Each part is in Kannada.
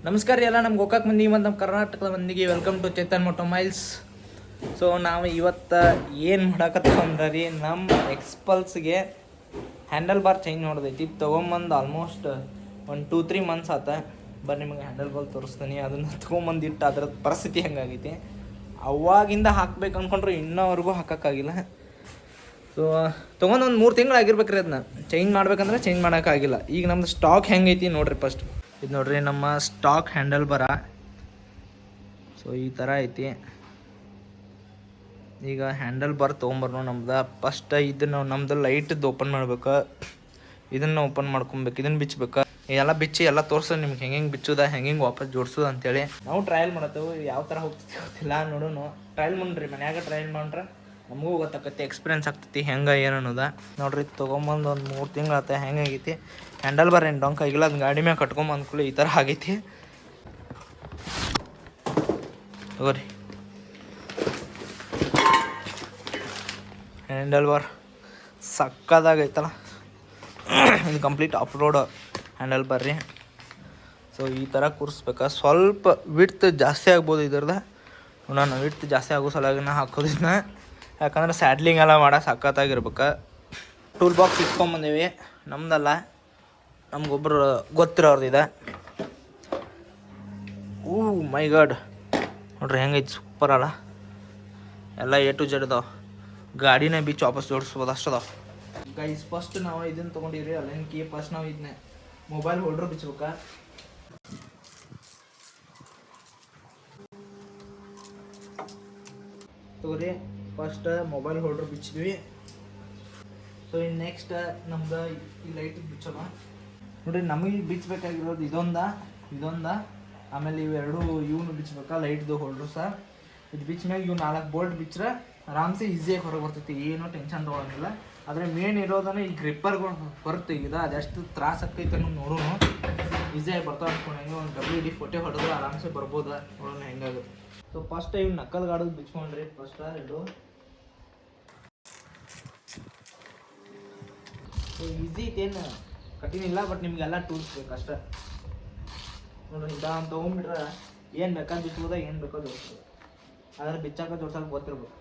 ನಮಸ್ಕಾರ ರೀ ಎಲ್ಲ ನಮ್ಮ ಗೋಕಾಕ್ ಮಂದಿಗೆ ಮತ್ತು ನಮ್ಮ ಕರ್ನಾಟಕದ ಮಂದಿಗೆ ವೆಲ್ಕಮ್ ಟು ಚೇತನ್ ಮೊಟೊಮೈಲ್ಸ್. ಸೊ ನಾವು ಇವತ್ತು ಏನು ಮಾಡಕತ್ತೇವೆ ಅಂದ್ರೆ ರೀ, ನಮ್ಮ ಎಕ್ಸ್ಪಲ್ಸ್ಗೆ ಹ್ಯಾಂಡಲ್ ಬಾರ್ ಚೇಂಜ್ ಮಾಡೋದೈತಿ. ತೊಗೊಂಬಂದು ಆಲ್ಮೋಸ್ಟ್ 1-2-3 ಮಂತ್ಸ್ ಆತ. ನಿಮಗೆ ಹ್ಯಾಂಡಲ್ ಬಾರ್ ತೋರಿಸ್ತೀನಿ. ಅದನ್ನು ತೊಗೊಂಬಂದಿಟ್ಟು ಅದ್ರ ಪರಿಸ್ಥಿತಿ ಹೆಂಗಾಗೈತಿ. ಅವಾಗಿಂದ ಹಾಕ್ಬೇಕು ಅಂದ್ಕೊಂಡ್ರೆ ಇನ್ನೋವರೆಗೂ ಹಾಕೋಕ್ಕಾಗಿಲ್ಲ. ಸೊ ತೊಗೊಂಡು ಒಂದು 3 ತಿಂಗಳು ಆಗಿರ್ಬೇಕು ರೀ. ಅದನ್ನ ಚೇಂಜ್ ಮಾಡ್ಬೇಕಂದ್ರೆ ಚೇಂಜ್ ಮಾಡೋಕ್ಕಾಗಿಲ್ಲ. ಈಗ ನಮ್ದು ಸ್ಟಾಕ್ ಹೆಂಗೈತಿ ನೋಡಿರಿ. ಫಸ್ಟ್ ಇದು ನೋಡ್ರಿ, ನಮ್ಮ ಸ್ಟಾಕ್ ಹ್ಯಾಂಡಲ್ ಬಾರ. ಸೊ ಈ ಥರ ಐತಿ. ಈಗ ಹ್ಯಾಂಡಲ್ ಬಾರ್ ತೊಗೊಂಬರ್ನು ನಮ್ದು. ಫಸ್ಟ್ ಇದನ್ನು ನಮ್ದು ಲೈಟದ್ದು ಓಪನ್ ಮಾಡ್ಬೇಕು. ಇದನ್ನು ಓಪನ್ ಮಾಡ್ಕೊಬೇಕು, ಇದನ್ನು ಬಿಚ್ಚಬೇಕು. ಎಲ್ಲ ಬಿಚ್ಚಿ ಎಲ್ಲ ತೋರಿಸೋದು ನಿಮ್ಗೆ ಹೆಂಗೆ ಬಿಚ್ಚೋದ, ಹೆಂಗೆ ವಾಪಸ್ ಜೋಡಿಸೋದು ಅಂತೇಳಿ ನಾವು ಟ್ರಯಲ್ ಮಾಡತ್ತೇವೆ. ಯಾವ ಥರ ಹೋಗ್ತೈತಿ ಗೊತ್ತಿಲ್ಲ, ನೋಡೋಣ. ಟ್ರಯಲ್ ಮಾಡ್ರಿ, ಮನ್ಯಾಗ ಟ್ರಯಲ್ ಮಾಡ್ರೆ ನಮಗೂ ಗೊತ್ತಾಕತಿ, ಎಕ್ಸ್ಪೀರಿಯನ್ಸ್ ಆಗ್ತೈತಿ ಹೆಂಗೆ ಏನು ಅನ್ನೋದ. ನೋಡ್ರಿ, ತೊಗೊಂಬಂದು ಒಂದು 3 ತಿಂಗಳು ಆತ. ಹೆಂಗಾಗೈತಿ ಹ್ಯಾಂಡಲ್ ಬಾರ್ ಏನು ಡೊಂಕ್ ಆಗಿಲ್ಲ. ಅದು ಗಾಡಿ ಮ್ಯಾಗ ಕಟ್ಕೊಂಬಂದ್ಕೂಲೆ ಈ ಥರ ಆಗೈತಿ. ತಗೋರಿ, ಹ್ಯಾಂಡಲ್ ಬಾರ್ ಸಕ್ಕದಾಗೈತಲ್ಲ. ಇದು complete off road handle bar ರೀ. ಸೊ ಈ ಥರ ಕೂರಿಸ್ಬೇಕು. ಸ್ವಲ್ಪ ವಿಡ್ತ್ ಜಾಸ್ತಿ ಆಗ್ಬೋದು ಇದ್ರದ್ದು. ನಾನು ವಿಡ್ತ್ ಜಾಸ್ತಿ ಆಗೋ ಸಲುವಾಗಿ ನಾ ಹಾಕೋದಿದ್ನ, ಯಾಕಂದ್ರೆ ಸ್ಯಾಡ್ಲಿಂಗ್ ಎಲ್ಲ ಮಾಡೋ ಸಖತ್ತಾಗಿರ್ಬೇಕು. ಟೂಲ್ ಬಾಕ್ಸ್ ಇಟ್ಕೊಂಬಂದೀವಿ, ನಮ್ದಲ್ಲ, ನಮ್ಗೊಬ್ರು ಗೊತ್ತಿರೋರ್ದು ಇದೆ. ಮೈ ಗಾಡ್, ನೋಡ್ರಿ ಹೆಂಗೈತಿ, ಸೂಪರ್ ಅಲ್ಲ. ಎಲ್ಲ A to Z ಅದಾವ. ಗಾಡಿನೇ ಬಿಚ್ಚು ವಾಪಸ್ ಜೋಡಿಸ್ಬೋದು, ಅಷ್ಟದಾವ ಗೈಸ್. ಫಸ್ಟ್ ನಾವು ಇದನ್ನು ತೊಗೊಂಡಿವ್ರಿ, ಅಲ್ಲೇನು ಕೀ. ಫಸ್ಟ್ ನಾವು ಇದನ್ನೇ ಮೊಬೈಲ್ ಹೋಲ್ಡ್ರ್ ಬಿಚ್ಬೇಕಾ. ತಗೋರಿ, ಫಸ್ಟ್ ಮೊಬೈಲ್ ಹೋಲ್ಡ್ರ್ ಬಿಚ್ಚಿದ್ವಿ. ಸೊ ಇನ್ನು ನೆಕ್ಸ್ಟ್ ನಮ್ದು ಈ ಲೈಟ್ ಬಿಚ್ಚೋಣ. ನೋಡಿರಿ, ನಮಗೆ ಬಿಚ್ಚಬೇಕಾಗಿರೋದು ಇದೊಂದ ಆಮೇಲೆ ಇವೆರಡು ಇವನು ಬಿಚ್ಚಬೇಕಾ, ಲೈಟ್ದು ಹೋಲ್ಡ್ರು ಸಹ. ಇದು ಬಿಚ್ಚ ಮ್ಯಾಗ ಇವು 4 ಬೋಲ್ಟ್ ಬಿಚ್ಚರೆ ಆರಾಮ್ಸೆ ಈಸಿಯಾಗಿ ಹೊರಗೆ ಬರ್ತೈತಿ, ಏನೂ ಟೆನ್ಷನ್ ತೊಗೊಳಂಗಿಲ್ಲ. ಆದರೆ ಮೇನ್ ಇರೋದನ್ನ ಈ ಗ್ರಿಪ್ಪರ್ಗಳು ಹೊರತು ತೆಗಿದ, ಅದೆಷ್ಟು ತ್ರಾಸ ಆಗ್ತೈತೆ ಅನ್ನೋದು ನೋಡೋಣ. ಈಸಿಯಾಗಿ ಬರ್ತಾವೆ ಅನ್ಕೊಂಡಂಗೆ ಒಂದು WD-40 ಹೊಡೆದ್ರೆ ಆರಾಮ್ಸೆ ಬರ್ಬೋದು. ನೋಡೋಣ ಹೆಂಗಾಗುತ್ತೆ. ಸೊ ಫಸ್ಟ್ ಇವು ನಕ್ಕಲ್ ಗಾಡೋದು ಬಿಚ್ಕೊಂಡ್ರಿ. ಫಸ್ಟ್ ಎರಡು ಈಸಿ ಐತೇನು ಕಠಿಣ ಇಲ್ಲ, ಬಟ್ ನಿಮಗೆಲ್ಲ ಟೂಲ್ಸ್ ಬೇಕು ಅಷ್ಟೇ. ನೋಡ್ರಿ, ಇದನ್ನು ತೊಗೊಂಡ್ಬಿಟ್ರೆ ಏನು ಬೇಕಾದ್ರೆ ಬಿಚ್ಬೋದ, ಏನು ಬೇಕೋ ಜೋಡಿಸ್ಬೋದು. ಆದರೆ ಬಿಚ್ಚಾಕ ಜೋಡ್ಸಕ್ಕೆ ಗೊತ್ತಿರ್ಬೇಕು.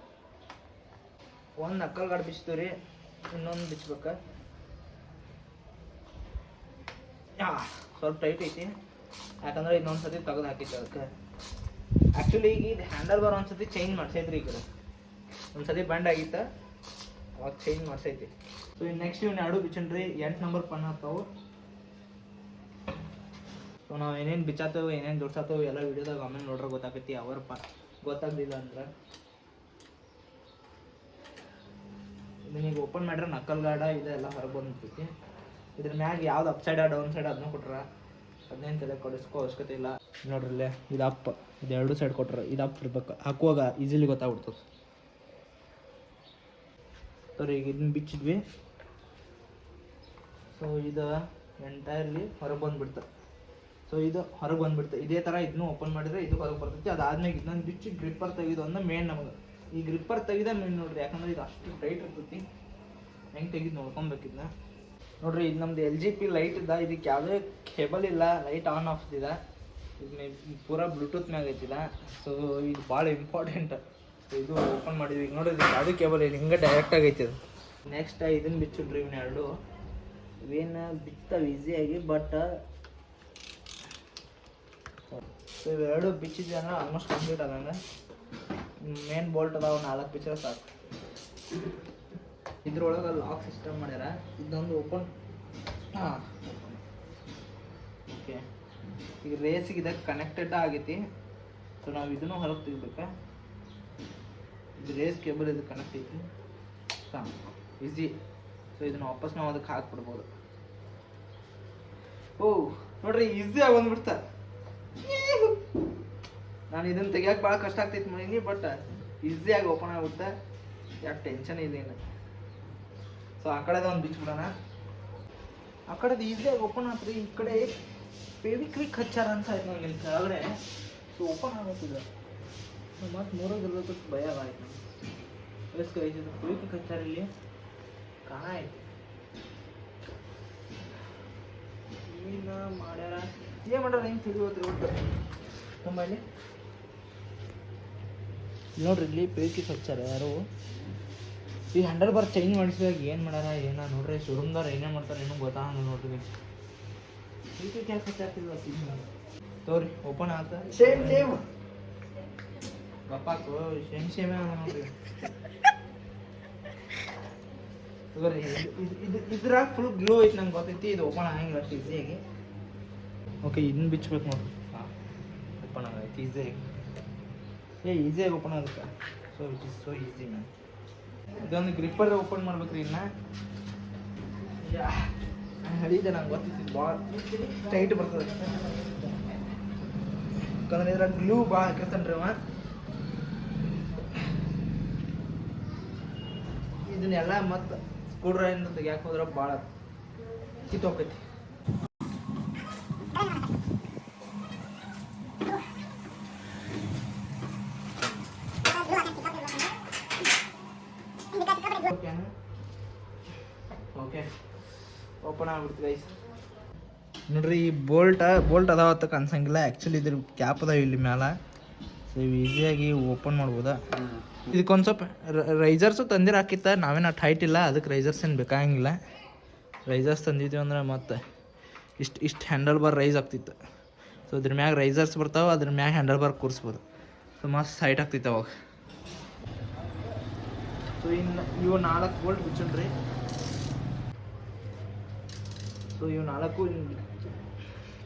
ಒಂದು ನಕ್ಕಲ್ ಗಾಡ್ ಬಿಚ್ತೀವಿ ರೀ, ಇನ್ನೊಂದು ಬಿಚ್ಬೇಕು. ಸ್ವಲ್ಪ ಟೈಟ್ ಐತಿ, ಯಾಕಂದ್ರೆ ಇನ್ನೊಂದು ಸತಿ ತೆಗೆದು ಹಾಕಿತ್ತು ಅದಕ್ಕೆ. ಆ್ಯಕ್ಚುಲಿ ಈಗ ಇದು ಹ್ಯಾಂಡಲ್ ಬಾರ್ ಒಂದು ಸತಿ ಚೇಂಜ್ ಮಾಡ್ಸೈತ್ರಿ. ಈ ಕಡೆ ಒಂದು ಸತಿ ಬಂಡ್ ಆಗಿತ್ತು, ಅವಾಗ ಚೇಂಜ್ ಮಾಡ್ಸೈತಿ. ಸೊ ಇನ್ನು ನೆಕ್ಸ್ಟ್ ಇವ್ನು 2 ಬಿಚ್ಚನ್ರಿ. 8 ನಂಬರ್ ಪನ್ ಆಗ್ತಾವೆ. ಸೊ ನಾವು ಏನೇನು ಬಿಚ್ಚಾತೇವೆ, ಏನೇನು ಜೋಡ್ಸಾತೇವೆ ಎಲ್ಲ ವೀಡಿಯೋದಾಗ ಆಮೇಲೆ ನೋಡ್ರೆ ಗೊತ್ತಾಗೈತಿ. ಅವರಪ್ಪ ಗೊತ್ತಾಗಲಿಲ್ಲ ಅಂದ್ರೆ ಇದನ್ನೀಗ ಓಪನ್ ಮಾಡ್ರೆ ನಕ್ಕಲ್ ಗಾಡ ಇದೆಲ್ಲ ಹೊರಗೆ ಬಂದ್ಬಿಡ್ತೈತಿ. ಇದ್ರ ಮ್ಯಾಗ ಯಾವ್ದು ಅಪ್ ಸೈಡ್ ಡೌನ್ ಸೈಡ್ ಅದನ್ನ ಕೊಟ್ರೆ ಅದನ್ನೇನು ತಲೆ ಕೊಡಿಸ್ಕೋ ಅವಶ್ಯಕತೆ ಇಲ್ಲ. ನೋಡ್ರಿ, ಇಲ್ಲೇ ಇದು ಅಪ್, ಇದು 2 ಸೈಡ್ ಕೊಟ್ರೆ ಇದು ಅಪ್ ಇರ್ಬೇಕು. ಹಾಕುವಾಗ ಈಸಿಲಿ ಗೊತ್ತಾಗ್ಬಿಡ್ತದೆ. ಸರಿ, ಈಗ ಇದನ್ನ ಬಿಚ್ಚಿದ್ವಿ. ಸೊ ಇದು ಎಂಟೈರ್ಲಿ ಹೊರಗೆ ಬಂದುಬಿಡ್ತದೆ. ಸೊ ಇದು ಹೊರಗೆ ಬಂದುಬಿಡ್ತದೆ. ಇದೇ ಥರ ಇದನ್ನು ಓಪನ್ ಮಾಡಿದರೆ ಇದು ಹೊರಗೆ ಬರ್ತೈತಿ. ಅದಾದ್ಮೇಲೆ ಇದನ್ನು ಬಿಚ್ಚಿ ಗ್ರಿಪ್ಪರ್ ತೆಗೆದು ಅಂದ್ರೆ ಮೇನ್ ನಮಗೆ ಈ ಗ್ರಿಪ್ಪರ್ ತೆಗೆದ ಮೇನ್ ನೋಡ್ರಿ. ಯಾಕಂದ್ರೆ ಇದು ಅಷ್ಟು ಟೈಟ್ ಇರ್ತೈತಿ. ಹೆಂಗೆ ತೆಗೆದು ನೋಡ್ಕೊಬೇಕಿದ್ನ. ನೋಡ್ರಿ, ಇದು ನಮ್ದು LGP ಲೈಟ್ ಇದ್ದ. ಇದಕ್ಕೆ ಯಾವುದೇ ಕೇಬಲ್ ಇಲ್ಲ, ಲೈಟ್ ಆನ್ ಆಫ್ ಇದೆ. ಇದು ಪೂರಾ ಬ್ಲೂಟೂತ್ ಮ್ಯಾಗ ಐತಿಲ್ಲ. ಸೊ ಇದು ಭಾಳ ಇಂಪಾರ್ಟೆಂಟ್. ಇದು ಓಪನ್ ಮಾಡಿದ್ವಿ. ಈಗ ನೋಡ್ರಿ, ಇದಕ್ಕೆ ಯಾವುದೇ ಕೇಬಲ್ ಇಲ್ಲ, ಹಿಂಗೆ ಡೈರೆಕ್ಟ್ ಆಗೈತಿ ಅದು. ನೆಕ್ಸ್ಟ್ ಇದನ್ನು ಬಿಚ್ಚಿಡ್ರಿ. ಇವ್ನ 2 ಇವೇನು ಬಿಚ್ತಾವೆ ಈಸಿಯಾಗಿ. ಬಟ್ ಸೊ ಇವೆರಡು ಬಿಚ್ಚಿದ್ವಿ ಅಂದ್ರೆ ಆಲ್ಮೋಸ್ಟ್ ಕಂಪ್ಲೀಟ್ ಆದಂಗೆ. ಮೇನ್ ಬೋಲ್ಟ್ ಅದಾವ 4 ಬಿಚ್ಚಿದ್ರೆ ಸಾಕು. ಇದ್ರೊಳಗೆ ಲಾಕ್ ಸಿಸ್ಟಮ್ ಮಾಡ್ಯಾರ. ಇದೊಂದು ಓಪನ್. ಓಕೆ, ಈಗ ರೇಸಿಗೆ ಇದಕ್ಕೆ ಕನೆಕ್ಟೆಡ್ ಆಗೈತಿ. ಸೊ ನಾವು ಇದನ್ನು ಹೊರಗೆ ತೆಗಿಬೇಕಾ. ಇದು ರೇಸ್ ಕೇಬಲ್ ಇದು ಕನೆಕ್ಟ್ ಐತಿ. ಈಸಿ. ಸೊ ಇದನ್ನು ವಾಪಸ್ ನಾವು ಅದಕ್ಕೆ ಹಾಕ್ಬಿಡ್ಬೋದು. ನೋಡ್ರಿ, ಈಸಿಯಾಗಿ ಬಂದ್ಬಿಡ್ತಾ. ನಾನು ಇದನ್ನು ತೆಗಿಯೋಕೆ ಭಾಳ ಕಷ್ಟ ಆಗ್ತೈತಿ ಮನಿ, ಬಟ್ ಈಸಿಯಾಗಿ ಓಪನ್ ಆಗುತ್ತೆ. ಯಾಕೆ ಟೆನ್ಷನ್ ಇದೇನು. ಸೊ ಆ ಕಡೆದ ಒಂದು ಬಿಚ್ಬಿಡೋಣ. ಆ ಕಡೆದು ಈಸಿಯಾಗಿ ಓಪನ್ ಆಗ್ತದೆ. ಈ ಕಡೆ ಫೆವಿಕ್ವಿಕ್ ಹಚ್ಚಾರ ಅಂತ ಆಯ್ತು ನನಗೆ ಇಲ್ಲಿ ಕೆಳಗಡೆ. ಸೊ ಓಪನ್ ಆಗುತ್ತಿದೆ. ಮತ್ತು 3 ಇರಬೇಕು ಭಯ ಆಯ್ತು ನನಗೆ. ಎಷ್ಟು ಐತಿ ಫೆವಿಕ್ವಿಕ್ ಹಚ್ಚಾರ ಇಲ್ಲಿ ಕಾಣ ಐತಿ. ಏನು ಮಾಡ್ಯಾರ ಏನು ಮಾಡ್ರೆ ಹೆಂಗೆ ತಿಳಿಯೋದ್ರಿ ಒಟ್ಟು ತುಂಬ ಇಲ್ಲಿ ನೋಡ್ರಿ ಇಲ್ಲಿ ಪೇಕಿ ಹಚ್ಚಾರ ಯಾರು ಈ ಹ್ಯಾಂಡಲ್ ಬಾರ್ ಚೇಂಜ್ ಮಾಡಿಸಿದಾಗ ಏನು ಮಾಡ್ಯಾರ ಏನ ನೋಡ್ರಿ ಶೋರೂಮ್ದವ್ರು ಏನೇನು ಮಾಡ್ತಾರೆ ಏನೋ ಗೊತ್ತಾಗ ನೋಡ್ರಿ ಇದಕ್ಕೆ ಯಾಕೆ ಹಚ್ಚಾತಿಲ್ಲ ತೋರಿ ಓಪನ್ ಆತ ಸೇಮ್ ಗಪ್ಪಾಕು ಸೇಮೇ ಅದ ನೋಡ್ರಿ ತಗೋರಿ ಇದ್ರಾಗ ಫುಲ್ ಗ್ಲೋ ಐತಿ ನಂಗೆ ಗೊತ್ತೈತಿ ಇದು ಓಪನ್ ಆಗಂಗಿಲ್ಲ ಅಷ್ಟು ಈಸಿಯಾಗಿ ಓಕೆ ಇದನ್ನ ಬಿಚ್ಬೇಕು ನೋಡ್ರಿ ಹಾಂ ಓಪನ್ ಆಗೈತಿ ಈಸಿಯಾಗಿ ಈಸಿಯಾಗಿ ಓಪನ್ ಆಗುತ್ತೆ so it is so easy ma'am ಇದೊಂದು ಗ್ರಿಪ್ಪರ್ ಓಪನ್ ಮಾಡ್ಬೇಕ್ರಿ ಇನ್ನ ಹಳಿದೆ ನಂಗೆ ಗೊತ್ತಿತ್ತು ಭಾಳ ಟೈಟ್ ಬರ್ತದೆ ಯಾಕಂದ್ರೆ ಇದ್ರಾಗ ಗ್ಲೂ ಭಾಳ ಹಾಕಿರ್ತಾನೆ ರೀ ಅವ ಇದನ್ನೆಲ್ಲ ಮತ್ತು ಸ್ಕ್ರೂ ಡ್ರೈವರ್ ತೆಗಿಯಾಕೆ ಹೋದ್ರೆ ಭಾಳ ಕಿತ್ತೋಕೈತಿ ಓಕೆ ಓಪನ್ ಆಗ್ಬಿಡ್ತು ಗೈಸ್ ನೋಡ್ರಿ ಈ ಬೋಲ್ಟ್ ಅದಾವತ್ತ ಅನ್ಸಂಗಿಲ್ಲ ಆ್ಯಕ್ಚುಲಿ ಇದ್ರ ಕ್ಯಾಪ್ ಅದಾವ ಇಲ್ಲಿ ಮ್ಯಾಲೆ ಸೊ ಇವು ಈಸಿಯಾಗಿ ಓಪನ್ ಮಾಡ್ಬೋದಾ ಇದಕ್ಕೊಂದು ಸ್ವಲ್ಪ ರೈಸರ್ಸು ತಂದಿರ ಹಾಕಿತ್ತ ನಾವೇನು ಅಷ್ಟು ಹೈಟ್ ಇಲ್ಲ ಅದಕ್ಕೆ ರೈಸರ್ಸ್ ಏನು ಬೇಕಾಗಿಲ್ಲ ರೈಸರ್ಸ್ ತಂದಿದ್ದೀವಿ ಅಂದ್ರೆ ಮತ್ತೆ ಇಷ್ಟು ಹ್ಯಾಂಡಲ್ ಬಾರ್ ರೈಸ್ ಆಗ್ತಿತ್ತು ಸೊ ಇದ್ರ ಮ್ಯಾಗ ರೈಸರ್ಸ್ ಬರ್ತಾವೆ ಅದ್ರ ಮ್ಯಾಗ ಹ್ಯಾಂಡಲ್ ಬಾರ್ ಕೂರಿಸ್ಬೋದು ಸೊ ಮಸ್ತ್ ಹೈಟ್ ಆಗ್ತಿತ್ತು ಅವಾಗ ಸೊ ಇನ್ನು ಇವು 4 ಬೋಲ್ಟ್ ಬಿಚ್ಚಣ್ರಿ ಸೊ ಇವು 4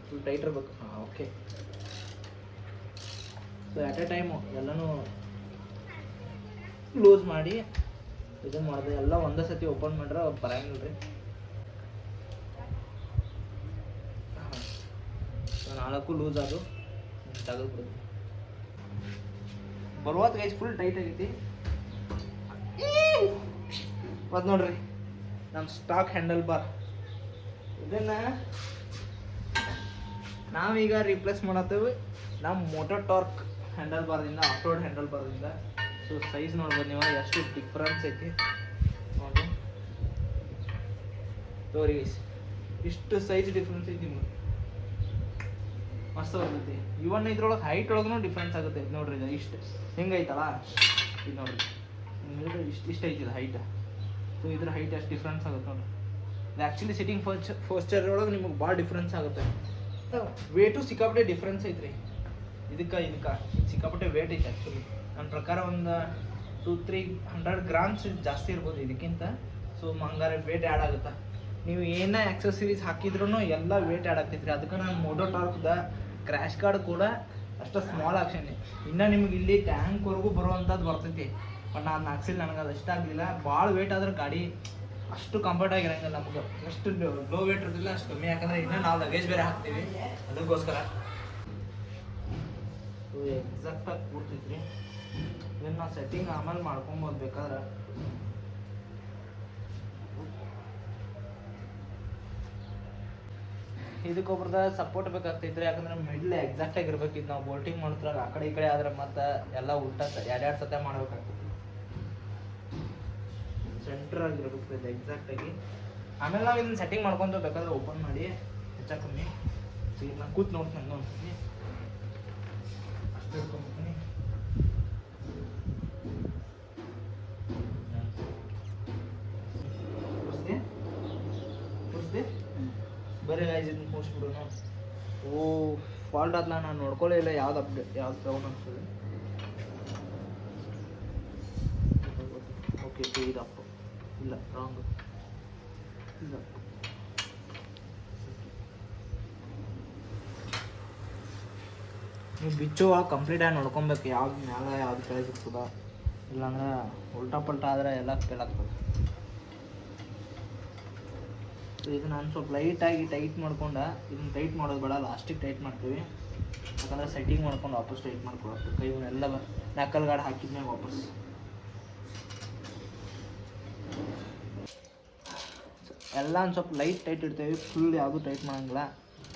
ಫುಲ್ ಟೈಟ್ ಇರ್ಬೇಕು ಹಾಂ okay so at a time ಎಲ್ಲನೂ ಕ್ಲೋಸ್ ಮಾಡಿ ಇದನ್ನು ಮಾಡಿದೆ ಎಲ್ಲ ಒಂದೇ ಸತಿ ಓಪನ್ ಮಾಡ್ರೆ ಬರಂಗಿಲ್ಲ ರೀ ಹಾಂ ಸೊ 4 ಲೂಸ್ ಅದು ತೆಗೆದ್ಬಿಡ್ದು ಬರುವಾತ ಗೈಸ್ ಫುಲ್ ಟೈಟ್ ಆಗೈತಿ ಮತ್ತು ನೋಡ್ರಿ ನಮ್ಮ ಸ್ಟಾಕ್ ಹ್ಯಾಂಡಲ್ ಬಾರ್ ಇದನ್ನು ನಾವೀಗ ರಿಪ್ಲೇಸ್ ಮಾಡತ್ತೇವೆ ನಮ್ಮ ಮೋಟರ್ ಟಾರ್ಕ್ ಹ್ಯಾಂಡಲ್ ಬಾರ್ದಿಂದ ಆಫ್ ರೋಡ್ ಹ್ಯಾಂಡಲ್ ಬಾರ್ದಿಂದ ಸೊ ಸೈಜ್ ನೋಡ್ಬೋದು ನೀವು ಎಷ್ಟು ಡಿಫ್ರೆನ್ಸ್ ಐತಿ ನೋಡಿ ತೋರಿ ಇಷ್ಟು ಸೈಜ್ ಡಿಫ್ರೆನ್ಸ್ ಐತಿ ನಿಮ್ಗೆ ಮಸ್ತ್ ಬರ್ತೈತಿ ಇವನ್ ಇದ್ರೊಳಗೆ ಹೈಟ್ ಒಳಗೂ ಡಿಫ್ರೆನ್ಸ್ ಆಗುತ್ತೆ ನೋಡ್ರಿ ಇದು ಇಷ್ಟು ಹಿಂಗೈತಲ್ಲ ಇದು ನೋಡ್ರಿ ಇಷ್ಟು ಐತಿ ಇದು ಹೈಟ್ ಸೊ ಇದ್ರ ಹೈಟ್ ಎಷ್ಟು ಡಿಫ್ರೆನ್ಸ್ ಆಗುತ್ತೆ ನೋಡ್ರಿ ಇದು ಆ್ಯಕ್ಚುಲಿ ಸಿಟ್ಟಿಂಗ್ ಫೋಸ್ಚರ್ ಒಳಗೆ ನಿಮಗೆ ಭಾಳ ಡಿಫ್ರೆನ್ಸ್ ಆಗುತ್ತೆ ವೇಟು ಸಿಕ್ಕಾಪಟ್ಟೆ ಡಿಫ್ರೆನ್ಸ್ ಐತ್ರಿ ಇದಕ್ಕೆ ಸಿಕ್ಕಾಪಟ್ಟೆ ವೇಟ್ ಐತೆ ಆ್ಯಕ್ಚುಲಿ ನನ್ನ ಪ್ರಕಾರ ಒಂದು 200-300 ಗ್ರಾಮ್ಸ್ ಜಾಸ್ತಿ ಇರ್ಬೋದು ಇದಕ್ಕಿಂತ ಸೊ ಹಂಗಾರೆ ವೇಟ್ ಆ್ಯಡ್ ಆಗುತ್ತೆ ನೀವು ಏನೇ ಆಕ್ಸೆಸರೀಸ್ ಹಾಕಿದ್ರೂ ಎಲ್ಲ ವೇಟ್ ಆ್ಯಡ್ ಆಗ್ತೈತ್ರಿ ಅದಕ್ಕೆ ನಾನು ಮೋಟೋ ಟಾರ್ಕ್ದ ಕ್ರ್ಯಾಶ್ ಕಾರ್ಡ್ ಕೂಡ ಅಷ್ಟು ಸ್ಮಾಲ್ ಆಕ್ಷನ್ ಇನ್ನು ನಿಮ್ಗೆ ಇಲ್ಲಿ ಟ್ಯಾಂಕ್ವರೆಗೂ ಬರುವಂಥದ್ದು ಬರ್ತೈತಿ ಬಟ್ ನಾನು ಹಾಕ್ಸಿಲ್ಲ ನನಗೆ ಅದು ಇಷ್ಟ ಆಗಲಿಲ್ಲ ಭಾಳ ವೇಟ್ ಆದ್ರೆ ಗಾಡಿ ಅಷ್ಟು ಕಂಫರ್ಟ್ ಆಗಿರಂಗಿಲ್ಲ ನಮ್ಗೆ ಎಷ್ಟು ಲೋ ವೇಟ್ ಇರೋದಿಲ್ಲ ಅಷ್ಟು ಕಮ್ಮಿ ಯಾಕಂದರೆ ಇನ್ನೂ ನಾವು ಲಗೇಜ್ ಬೇರೆ ಹಾಕ್ತೀವಿ ಅದಕ್ಕೋಸ್ಕರ ಸೊ ಎಕ್ಸಾಕ್ಟಾಗಿ ಕೂರ್ತೈತ್ರಿ ಇದನ್ನು ನಾವು ಸೆಟ್ಟಿಂಗ್ ಆಮೇಲೆ ಮಾಡ್ಕೊಬೋದು ಬೇಕಾದ್ರೆ ಇದಕ್ಕೊಬ್ರದ ಸಪೋರ್ಟ್ ಬೇಕಾಗ್ತೈತ್ರಿ ಯಾಕಂದ್ರೆ ಮಿಡ್ಲ್ ಎಕ್ಸಾಕ್ಟಾಗಿ ಇರ್ಬೇಕಿತ್ತು ನಾವು ಬೋಲ್ಟಿಂಗ್ ಮಾಡ್ತಾಗ ಆ ಕಡೆ ಈ ಕಡೆ ಆದ್ರೆ ಮತ್ತೆ ಎಲ್ಲ ಉಲ್ಟಾ ಎರಡು ಸತ ಮಾಡ್ಬೇಕಾಗ್ತೈತಿ ಸೆಂಟ್ರ್ ಆಗಿರ್ಬೇಕು ಇದು ಎಕ್ಸಾಕ್ಟಾಗಿ ಆಮೇಲೆ ನಾವು ಇದನ್ನ ಸೆಟ್ಟಿಂಗ್ ಮಾಡ್ಕೊಂತ ಬೇಕಾದ್ರೆ ಓಪನ್ ಮಾಡಿ ಹೆಚ್ಚು ಕಮ್ಮಿ ಈಗ ನಾನು ಕೂತ್ ನೋಡ್ತೀನಿ ನೋಡ್ತೀನಿ ಅಷ್ಟು ಇಟ್ಕೊಂಡ್ಬಿಡ್ತೀನಿ ಬರೀ ಇದನ್ನ ಮುಗಿಸ್ಬಿಡೋಣ ಓ ಫಾಲ್ಟ್ ಆದ್ಲ ನಾನು ನೋಡ್ಕೊಳ್ಳೇ ಇಲ್ಲ ಯಾವ್ದು ಅಪ್ಡೇಟ್ ಯಾವ್ದು ಡೌನ್ ಆಗ್ತದೆ ಓಕೆ ಇದಪ್ಪ ಇಲ್ಲ ರಾಂಗ್ ಇಲ್ಲ ನೀವು ಬಿಚ್ಚುವ ಕಂಪ್ಲೀಟಾಗಿ ನೋಡ್ಕೊಬೇಕು ಯಾವ್ದು ಮ್ಯಾಲೆ ಯಾವ್ದು ಕೆಳಗೆ ಇರ್ತದ ಇಲ್ಲಾಂದ್ರೆ ಉಲ್ಟಾ ಪಲ್ಟಾ ಆದರೆ ಎಲ್ಲ ಫೇಲ್ ಆಗ್ತದೆ ಸೊ ಇದು ನಾನು ಸ್ವಲ್ಪ ಲೈಟಾಗಿ ಟೈಟ್ ಮಾಡ್ಕೊಂಡು ಇದನ್ನು ಟೈಟ್ ಮಾಡೋದು ಬೇಡ ಲಾಸ್ಟಿಗೆ ಟೈಟ್ ಮಾಡ್ತೀವಿ ಯಾಕಂದರೆ ಸೆಟ್ಟಿಂಗ್ ಮಾಡ್ಕೊಂಡು ವಾಪಸ್ ಟೈಟ್ ಮಾಡ್ಕೊಳಕ್ಕೆ ಕೈ ಇವನ್ನೆಲ್ಲ ನಕಲ್ ಗಾರ್ಡ್ ಹಾಕಿದ್ಮೇಲೆ ವಾಪಸ್ ಎಲ್ಲ ಒಂದು ಸ್ವಲ್ಪ ಲೈಟ್ ಟೈಟ್ ಇಡ್ತೇವೆ ಫುಲ್ ಯಾವುದು ಟೈಟ್ ಮಾಡೋಂಗಿಲ್ಲ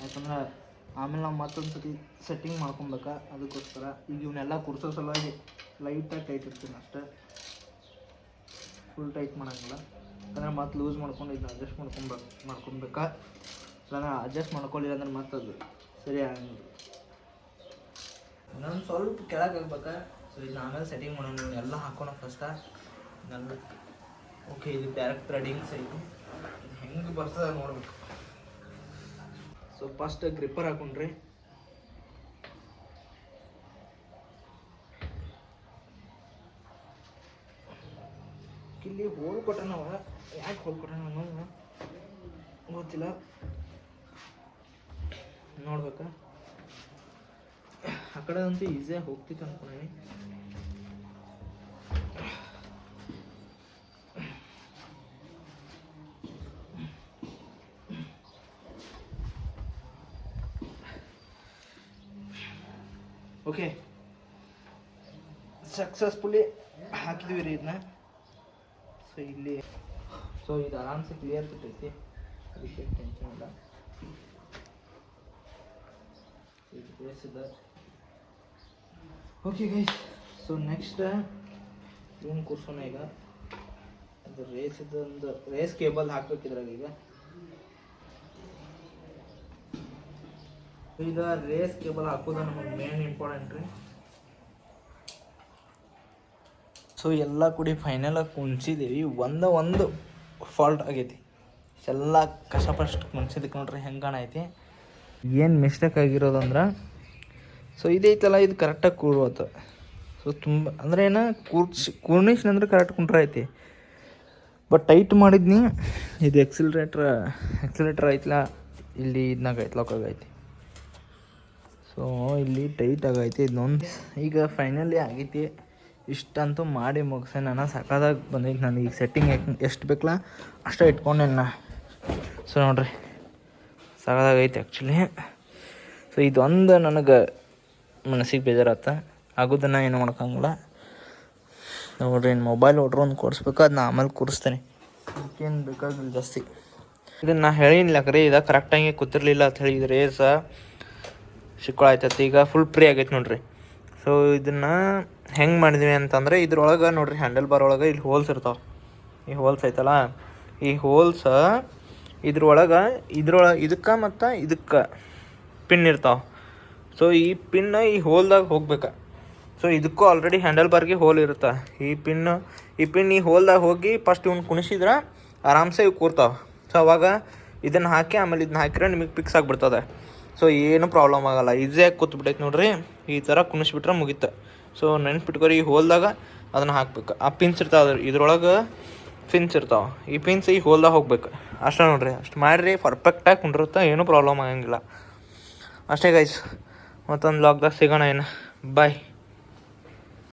ಯಾಕಂದ್ರೆ ಆಮೇಲೆ ನಾವು ಮತ್ತೊಂದು ಸತಿ ಸೆಟ್ಟಿಂಗ್ ಮಾಡ್ಕೊಬೇಕಾ ಅದಕ್ಕೋಸ್ಕರ ಈಗ ಇವನ್ನೆಲ್ಲ ಕುರ್ಸೋ ಸಲುವಾಗಿ ಲೈಟಾಗಿ ಟೈಟ್ ಇಡ್ತೀನಿ ಅಷ್ಟೇ ಫುಲ್ ಟೈಟ್ ಮಾಡೋಂಗಿಲ್ಲ ಯಾಕಂದ್ರೆ ಮತ್ತೆ ಲೂಸ್ ಮಾಡ್ಕೊಂಡು ಇದನ್ನ ಅಡ್ಜಸ್ಟ್ ಮಾಡ್ಕೊಬೇಕಾ ಇಲ್ಲಾಂದ್ರೆ ಅಡ್ಜಸ್ಟ್ ಮಾಡ್ಕೊಳ್ಳಿಲ್ಲ ಅಂದ್ರೆ ಮತ್ತೆ ಅದು ಸರಿ ಆಗಂಗಿಲ್ಲ. ಇನ್ನೊಂದು ಸ್ವಲ್ಪ ಕೆಳಗೆ ಆಗ್ಬೇಕಾ. ಸೊ ಇದನ್ನ ಆಮೇಲೆ ಸೆಟ್ಟಿಂಗ್ ಮಾಡೋಣ. ನೀವು ಎಲ್ಲ ಹಾಕೋಣ ಫಸ್ಟ ನನ್ನ. ಓಕೆ, ಇದು ಡೈರೆಕ್ಟ್ ಥ್ರೆಡಿಂಗ್ಸ್ ಐತಿ. ಇದು ಹೆಂಗೆ ಬರ್ತದೆ ನೋಡ್ಬೇಕು. ಸೊ ಫಸ್ಟ್ ಗ್ರಿಪ್ಪರ್ ಹಾಕೊಂಡ್ರಿ. ಇಲ್ಲಿ ಹೋಲ್ ಕೊಟ್ಟನವ, ಯಾಕೆ ಹೋಲ್ ಕೊಟ್ಟನ ಅನ್ನೋದು ಗೊತ್ತಿಲ್ಲ. ನೋಡ್ಬೇಕಾ, ಆ ಕಡೆ ಅಂತೂ ಈಸಿಯಾಗಿ ಹೋಗ್ತಿತ್ತು ಅನ್ಕೊಂಡಿ. ಓಕೆ, ಸಕ್ಸಸ್ಫುಲಿ ಹಾಕಿದ್ವಿ ರೀ ಇದನ್ನ. ಸೊ ಇಲ್ಲಿ ಇದು ಆರಾಮ್ಸೆ ಕ್ಲಿಯರ್ ಬಿಟ್ಟೈತಿ, ಅದಕ್ಕೆ ಟೆನ್ಷನ್ ಇಲ್ಲ. ಇದು ಬೇಸಿದ. ಓಕೆ ಗೈಸ್, ಸೊ ನೆಕ್ಸ್ಟ್ ಏನು ಕೂರ್ಸೋಣ ಈಗ. ಅದು ರೇಸಿದೊಂದು ರೇಸ್ ಕೇಬಲ್ ಹಾಕ್ಬೇಕಿದ್ರಾಗ. ಈಗ ರೇಸ್ ಕೇಬಲ್ ಹಾಕೋದು ನಮಗೆ ಮೇನ್ ಇಂಪಾರ್ಟೆಂಟ್ ರೀ. ಸೊ ಎಲ್ಲ ಕೂಡಿ ಫೈನಲಾಗಿ ಕುಣಿಸಿದ್ದೀವಿ. ಒಂದು ಫಾಲ್ಟ್ ಆಗೈತಿ. ಎಲ್ಲ ಕಷ್ಟಪಟ್ಟು ಕುಣಿಸಿದಕ್ಕೆ ನೋಡ್ರಿ ಹೆಂಗೆ ಕಾಣೈತಿ. ಏನು ಮಿಸ್ಟೇಕ್ ಆಗಿರೋದಂದ್ರೆ, ಸೊ ಇದೈತಲ್ಲ, ಇದು ಕರೆಕ್ಟಾಗಿ ಕೂರುವತ್ತು. ಸೊ ತುಂಬ ಅಂದರೆ ಏನು ಕೂರ್ಣಿಸ್ನಂದ್ರೆ ಕರೆಕ್ಟ್ ಕುಂಟ್ರೆ ಐತಿ. ಬಟ್ ಟೈಟ್ ಮಾಡಿದ್ನಿ, ಇದು ಎಕ್ಸಿಲೇಟ್ರ್ ಐತಲ್ಲ, ಇಲ್ಲಿ ಇದನ್ನಾಗ ಐತಿ. ಸೊ ಇಲ್ಲಿ ಟೈಟ್ ಆಗೈತಿ ಇದನ್ನೊಂದು. ಈಗ ಫೈನಲಿ ಆಗೈತಿ. ಇಷ್ಟಂತೂ ಮಾಡಿ ಮುಗಿಸೆ. ನಾನು ಸಕಾದಾಗ ಬಂದೈತಿ. ನಾನು ಈಗ ಸೆಟ್ಟಿಂಗ್ ಎಷ್ಟು ಬೇಕಲ್ಲ ಅಷ್ಟೇ ಇಟ್ಕೊಂಡೆ ನಾ. ಸೊ ನೋಡ್ರಿ ಸಕಾದಾಗೈತಿ ಆ್ಯಕ್ಚುಲಿ. ಸೊ ಇದೊಂದು ನನಗೆ ಮನಸ್ಸಿಗೆ ಬೇಜಾರಾತ. ಆಗೋದನ್ನು ಏನು ಮಾಡೋಕ್ಕಾಗಲ್ಲ. ನೋಡ್ರಿ, ಇನ್ನು ಮೊಬೈಲ್ ಹೊಡ್ರು ಒಂದು ಕೊಡಿಸ್ಬೇಕು, ಅದನ್ನ ಆಮೇಲೆ ಕೂರಿಸ್ತೇನೆ. ಅದಕ್ಕೇನು ಬೇಕಾಗಿಲ್ಲ ಜಾಸ್ತಿ. ಇದನ್ನು ನಾ ಹೇಳಿಲ್ಲ ಕರೆ, ಇದು ಕರೆಕ್ಟಾಗಿ ಕೂತಿರ್ಲಿಲ್ಲ ಅಂತ ಹೇಳಿ ರೇಸ ಸಿಕ್ಕೊಳ ಆಯ್ತೈತಿ. ಈಗ ಫುಲ್ ಫ್ರೀ ಆಗೈತೆ ನೋಡ್ರಿ. ಸೊ ಇದನ್ನು ಹೆಂಗೆ ಮಾಡಿದ್ವಿ ಅಂತಂದರೆ, ಇದ್ರೊಳಗೆ ನೋಡ್ರಿ ಹ್ಯಾಂಡಲ್ ಬಾರ್ ಒಳಗೆ ಇಲ್ಲಿ ಹೋಲ್ಸ್ ಇರ್ತಾವೆ. ಈ ಹೋಲ್ಸ್ ಐತಲ್ಲ, ಈ ಹೋಲ್ಸ ಇದ್ರೊಳಗೆ ಇದಕ್ಕೆ ಮತ್ತು ಇದಕ್ಕೆ ಪಿನ್ ಇರ್ತಾವೆ. ಸೊ ಈ ಪಿನ್ ಈ ಹೋಲ್ದಾಗ ಹೋಗ್ಬೇಕು. ಸೊ ಇದಕ್ಕೂ ಆಲ್ರೆಡಿ ಹ್ಯಾಂಡಲ್ ಬಾರ್ಗೆ ಹೋಲ್ ಇರುತ್ತೆ. ಈ ಪಿನ್ ಈ ಹೋಲ್ದಾಗ ಹೋಗಿ ಫಸ್ಟ್ ಇವ್ನು ಕುಣಿಸಿದ್ರೆ ಆರಾಮ್ಸೆ ಇವು ಕೂರ್ತಾವೆ. ಸೊ ಅವಾಗ ಇದನ್ನು ಹಾಕಿ ಆಮೇಲೆ ಇದನ್ನ ಹಾಕಿದ್ರೆ ನಿಮಗೆ ಫಿಕ್ಸ್ ಆಗಿಬಿಡ್ತದೆ. ಸೊ ಏನೂ ಪ್ರಾಬ್ಲಮ್ ಆಗೋಲ್ಲ. ಈಸಿಯಾಗಿ ಕೂತ್ಬಿಟ್ಟೈತೆ ನೋಡ್ರಿ. ಈ ಥರ ಕುಣಿಸ್ಬಿಟ್ರೆ ಮುಗೀತು. ಸೊ ನೆನ್ಪಿಟ್ಕೊರಿ, ಈ ಹೋಲ್ದಾಗ ಅದನ್ನು ಹಾಕ್ಬೇಕು. ಆ ಪಿನ್ಸ್ ಇರ್ತಾವೆ, ಇದ್ರೊಳಗೆ ಪಿನ್ಸ್ ಇರ್ತಾವೆ. ಈ ಪಿನ್ಸ್ ಈ ಹೋಲ್ದಾಗ ಹೋಗ್ಬೇಕು. ಅಷ್ಟೇ ನೋಡ್ರಿ. ಅಷ್ಟು ಮಾಡಿರಿ, ಪರ್ಫೆಕ್ಟಾಗಿ ಕುಂಡಿರುತ್ತೆ, ಏನೂ ಪ್ರಾಬ್ಲಮ್ ಆಗಂಗಿಲ್ಲ. ಅಷ್ಟೇ ಗೈಸ್, ಮತ್ತೊಂದು ಲಾಗ್ದಾಗ ಸಿಗೋಣ. ಏನು ಬಾಯ್.